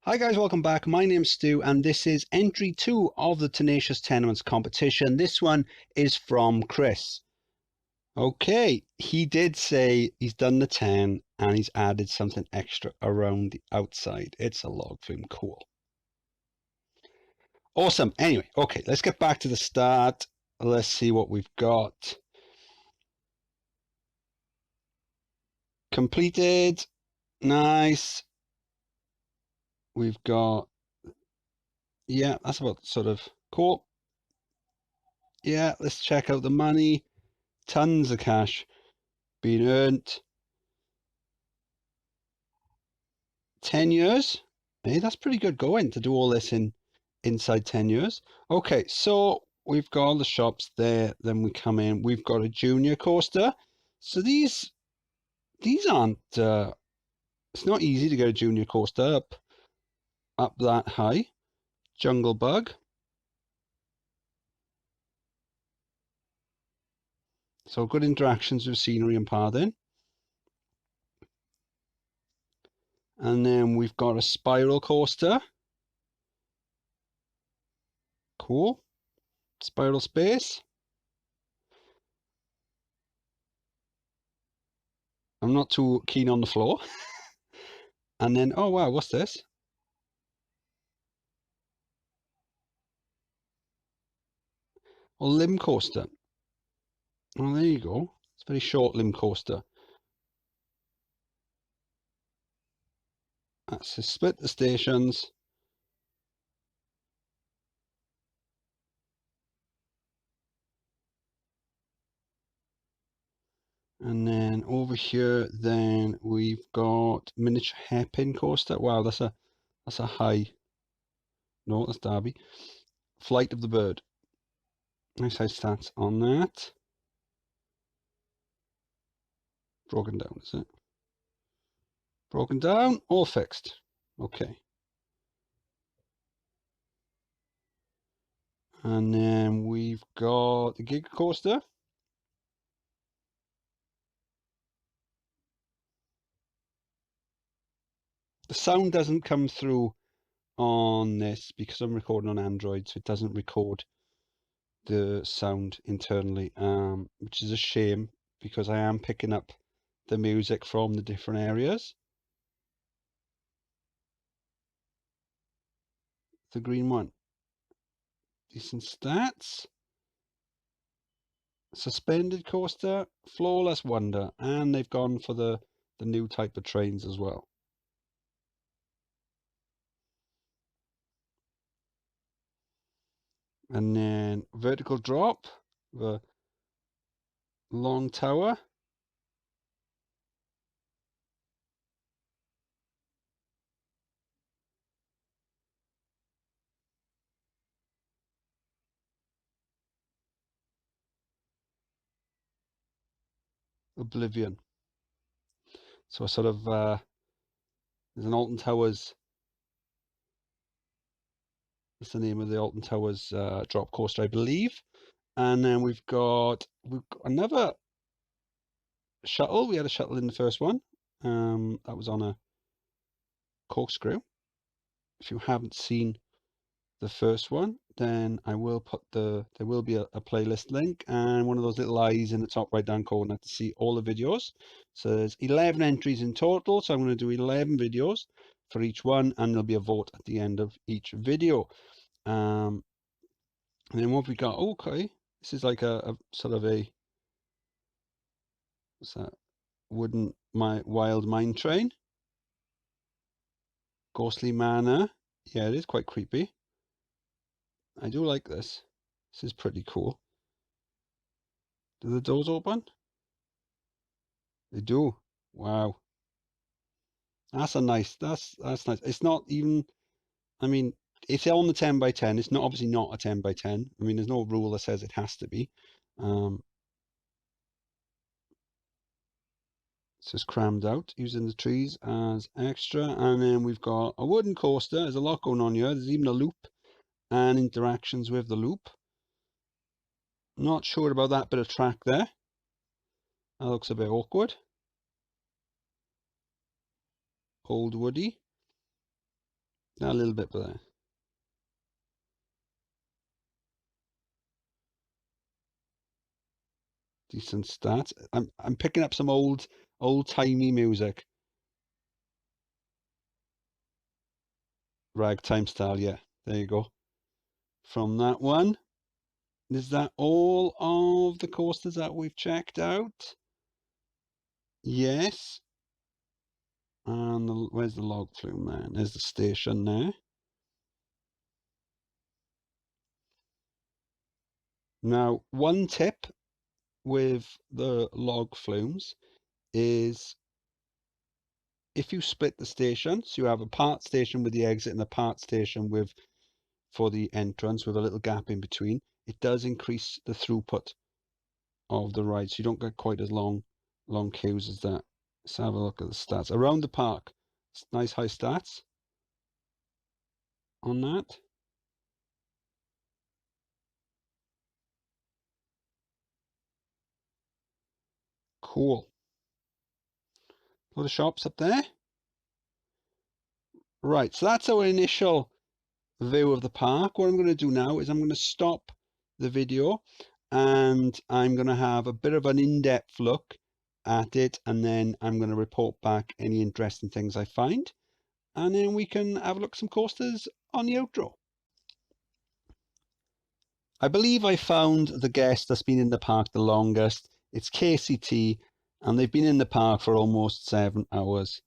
Hi guys, welcome back. My name's Stu and this is entry 2 of the Tenacious Tenements Competition. This one is from Chris. Okay, he did say he's done the 10 and he's added something extra around the outside. It's a log flume. Cool. Awesome. Anyway, okay, let's get back to the start. Let's see what we've got. Completed. Nice. We've got, yeah, that's about sort of cool. Yeah, let's check out the money. Tons of cash being earned. 10 years. Hey, that's pretty good going to do all this inside 10 years. Okay, so we've got all the shops there. Then we come in. We've got a junior coaster. So these aren't. It's not easy to get a junior coaster up that high. Jungle Bug. So good interactions with scenery and pathing. And then we've got a spiral coaster. Cool. Spiral space. I'm not too keen on the floor. And then, oh wow, what's this? A limb coaster. Oh, there you go. It's a very short limb coaster. That's to split the stations. And then over here, then we've got miniature hairpin coaster. Wow, that's a high. No, that's Derby. Flight of the Bird. Nice high stats on that. Broken down, is it? Broken down, all fixed. Okay. And then we've got the gig coaster. The sound doesn't come through on this because I'm recording on Android, so it doesn't record the sound internally, which is a shame because I am picking up the music from the different areas. The green one. Decent stats. Suspended coaster, Flawless Wonder, and they've gone for the new type of trains as well. And then vertical drop, the long tower. Oblivion. So a sort of there's an Alton Towers. That's the name of the Alton Towers drop coaster, I believe. And then we've got another shuttle. We had a shuttle in the first one. That was on a corkscrew. If you haven't seen the first one, then I will put there will be a playlist link and one of those little eyes in the top right hand corner to see all the videos. So there's 11 entries in total, so I'm going to do 11 videos for each one, and there'll be a vote at the end of each video. And then what have we got? Okay, this is like a sort of a, what's that, wooden wild mine train. Ghostly Manor. Yeah, it is quite creepy. I do like this. This is pretty cool. Do the doors open? They do. Wow. That's nice. That's nice. It's not even, I mean, it's on the 10 by 10. It's not obviously not a 10 by 10. I mean, there's no rule that says it has to be. It's just crammed out using the trees as extra. And then we've got a wooden coaster. There's a lot going on here. There's even a loop and interactions with the loop. Not sure about that bit of track there. That looks a bit awkward. Old Woody. A little bit there. Decent stats. I'm picking up some old timey music. Ragtime style, yeah. There you go. From that one. Is that all of the coasters that we've checked out? Yes. And where's the log flume then? There's the station there. Now, one tip with the log flumes is if you split the station, so you have a part station with the exit and a part station with for the entrance with a little gap in between, it does increase the throughput of the ride, so you don't get quite as long queues as that. Let's have a look at the stats around the park. It's nice high stats on that. Cool. A lot of shops up there. Right, so that's our initial view of the park. What I'm going to do now is I'm going to stop the video and I'm going to have a bit of an in-depth look at it, and then I'm going to report back any interesting things I find, and then we can have a look at some coasters on the outro. I believe I found the guest that's been in the park the longest. It's KCT, and they've been in the park for almost 7 hours.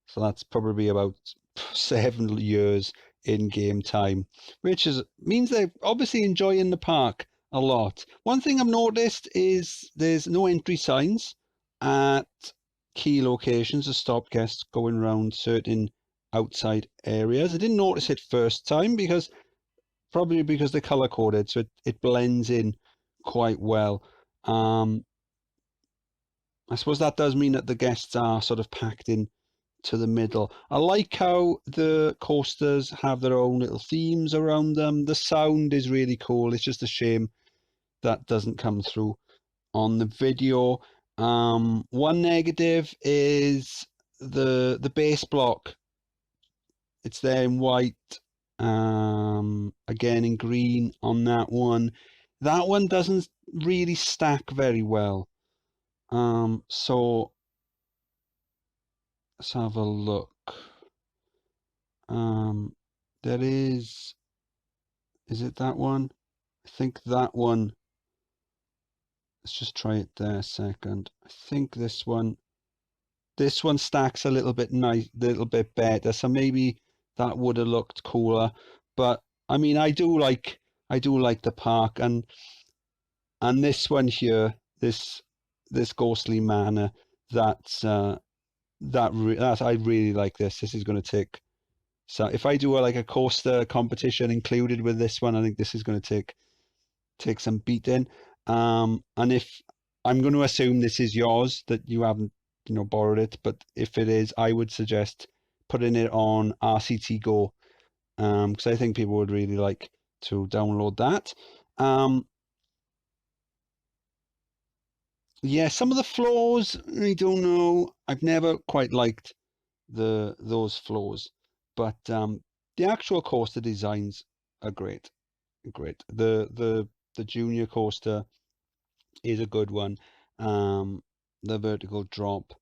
So that's probably about 7 years in game time, which means they're obviously enjoying the park a lot. One thing I've noticed is there's no entry signs at key locations to stop guests going around certain outside areas. I didn't notice it first time probably because they're color coded, so it blends in quite well. I suppose that does mean that the guests are sort of packed in to the middle. I like how the coasters have their own little themes around them. The sound is really cool. It's just a shame that doesn't come through on the video. One negative is the base block. It's there in white, again in green on that one. That one doesn't really stack very well. So let's have a look. There is it that one? I think that one. Let's just try it there a second. I think this one stacks a little bit better. So maybe that would have looked cooler. But I mean, I do like the park, and this one here, this Ghostly Manor, that's I really like this. This is going to take. So if I do like a coaster competition included with this one, I think this is going to take some beating. And if I'm going to assume this is yours, that you haven't borrowed it, but if it is, I would suggest putting it on RCT Go, because I think people would really like to download that. Yeah, some of the floors, I don't know. I've never quite liked those floors, but the actual coaster designs are great. The junior coaster is a good one. The vertical drop.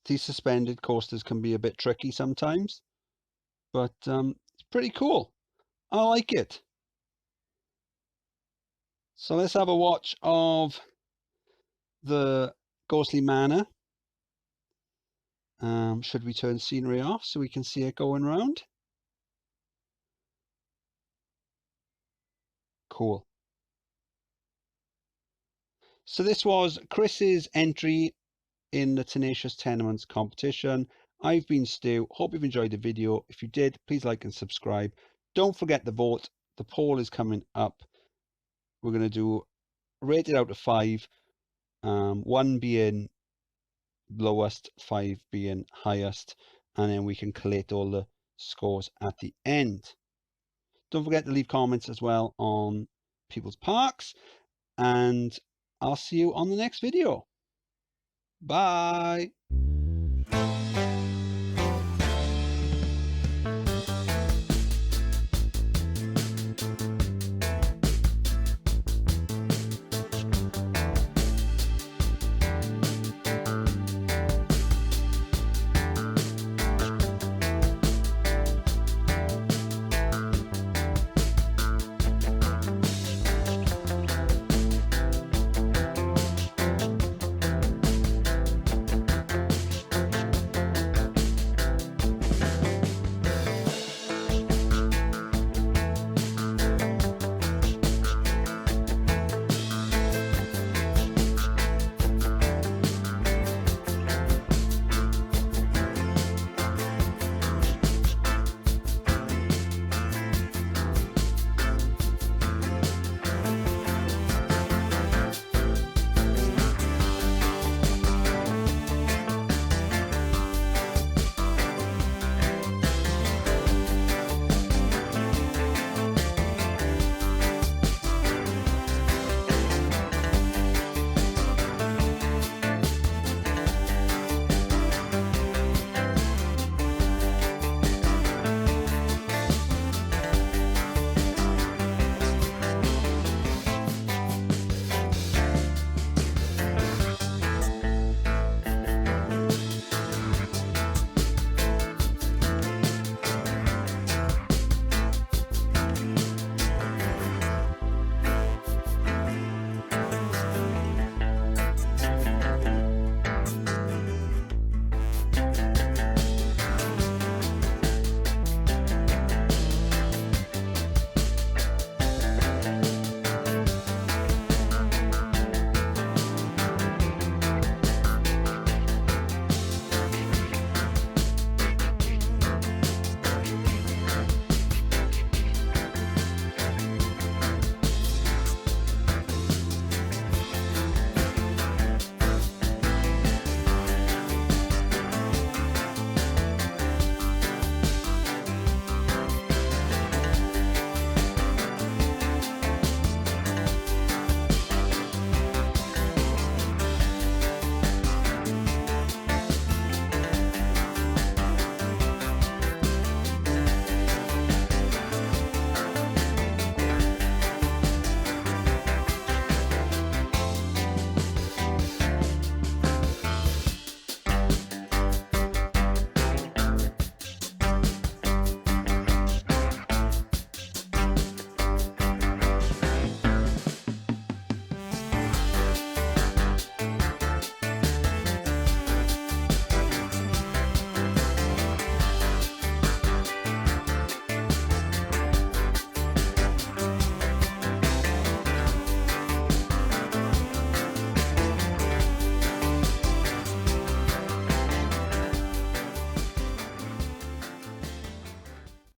These suspended coasters can be a bit tricky sometimes, but it's pretty cool. I like it. So let's have a watch of the Ghostly Manor. Should we turn scenery off so we can see it going around? Cool. So this was Chris's entry in the Tenacious Tenements competition. I've been Stu. Hope you've enjoyed the video. If you did, please like and subscribe. Don't forget to vote. The poll is coming up. We're going to do rated out of 5, 1 being lowest, 5 being highest, and then we can collate all the scores at the end. Don't forget to leave comments as well on people's parks, and I'll see you on the next video. Bye.